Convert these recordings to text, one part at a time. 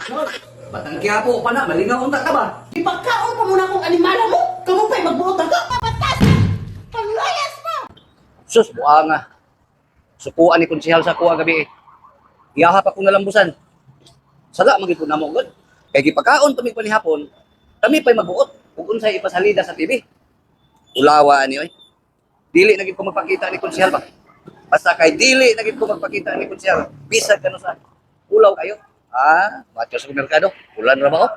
Batang Quiapo pa na, malingaw unta ka ba? Ipagkaon pa muna kong animala mo. Kamu pa'y magbuot ka. Kapatas! Panglayas mo! Sus, buha nga. Sukuan ni konsihal sa kuha gabi. Iyahap ako nalambusan. Sala, magiging na mo agad. Kaya gipagkaon kami panihapon, kami pa'y magbuot. Kung unsay ipasalida sa TV. Ulawa ni oy. Dili na gid ko magpakita ni konsihal ba? Basta kay dili na gid ko magpakita ni konsihal. Bisag kano sa ulaw kayo. Macho sa merkado. Ulan ra ba oh?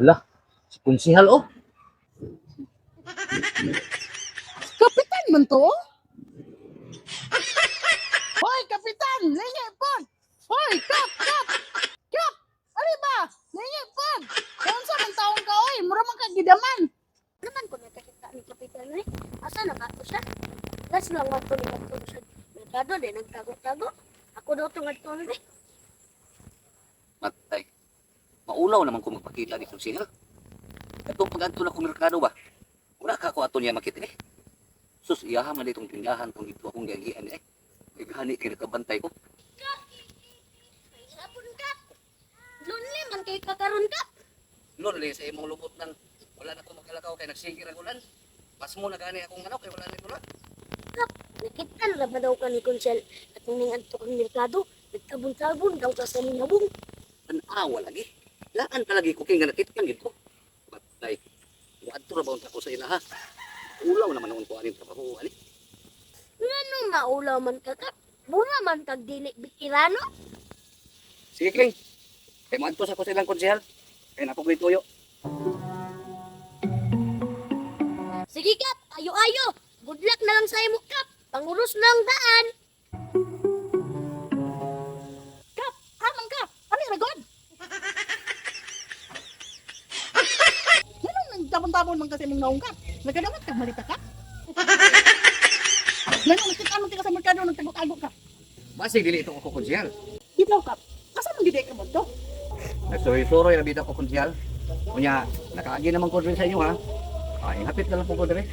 Ala, si konsihal oh. Kapitan man to? Hoy, kapitan! Lingi po! Hoy, kap! Kap! Kap! Ano ba? Lingi po! Kung sa man taong ka, oy! Mura man kagidaman! Naman ko nakakita ni Kapitan ni. Asa na ba ito siya? Las lang nga ito nagtago siya. Merkado din, nagtago-tago. Ako daw ito nga ito ni. Matay. Maulaw naman ko magpakita ni konsihal. Itong pag-anto na kong merkado ba? Wala ka ako ato niya makita eh. Sus, iyaha man itong tindahan kung ito akong gagian eh. Naghani kaya nakabantay ko. Ay, hapon ka. Lonely man kay kakaroon ka. Lonely sa imong lubot ng wala na ko makalakaw kay nagsigir ang ulan. Pas mo na gani akong manok kay wala na ulan. Kap, nakita na ba daw ka ni Konsel at nung nanganto kang merkado, nagtabon-tabon daw ka sa minabong. Tanawa lagi. Laan ka lagi ko kaya nakita gid ko. Batay. Wadto ra ba unta ko sa ilaha? Ulaw naman ang ko aning trabaho ani. Ngano maulaw man ka kap? Bunga man kag dili bikirano? Sige Kling. Kay maadto sa ko sa ilang konsehal. Kay nako gid tuyo. Sige kap, ayo-ayo. Good luck na lang sa imo kap. Panguros ng daan. Kap! Amang ka! Ano yung ragod? Ganun nagtabon-tabon man kasi mong naong kap. Nagkadawat kag malita ka? Ganun nagkitaan ka sa merkado nagtago-tago ka. Basig dili ito ako konsehal. Ikaw kap, asa man gid ka mo to? Nagsuroy-suroy na bida ko konsehal. Kunya, nakaagi naman ko rin sa inyo ha. Hapit na lang po ko dire.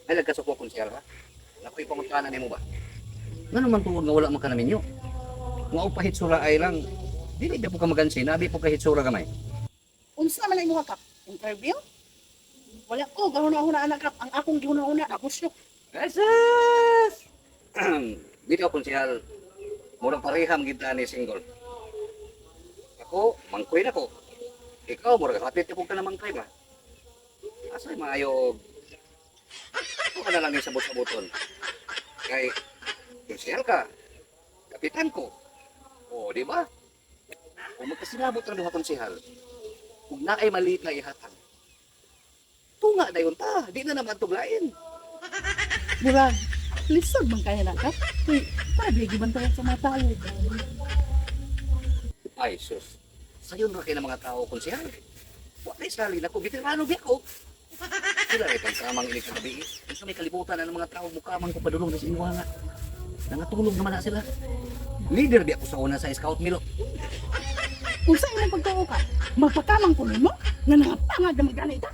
Ay, nagkasuko konsehal ha. Nakoy pangutana nimo ba? Ngano man tuod nga wala man ka namin nyo? Nga upahit sura ay lang. Dili da po ka magansi, nabi po kahit sura gamay. Unsa man ang imong kap? Interview? Wala ko, gahuna-huna anak kap. Ang akong gihuna-huna, ako syok. Jesus! Dito ako konsehal. Murang pareham kita ni single. Ako, mangkoy na ko. Ikaw, murang hapit ko ka na mangkoy ba? Asay maayog. Ako ka na lang yung sabot-saboton. Kay, konsehal ka. Kapitan ko. O, di ba? Kung magkasilabot na duha konsehal, kung na ay maliit na ihatag, tunga na yun ta. Di na naman tuglain. Murag, lisod man kaya na kap. Uy, para bigi man tayo sa mga tao. Ay, sus. Sayon na kayo ng mga tao, konsehal. Wala sali na ko. Veterano biya ko. Sila rin pang kamang inig sa gabi. Kung sa may kalibutan na ng mga tao, mukamang ko padulong na sa inuwa nga. Nangatulog naman na sila. Leader biya ko sa una sa Scout Milo. Kung sa imong pagtuo ka, magpakamang ko nimo nga nangapangad na magana ita.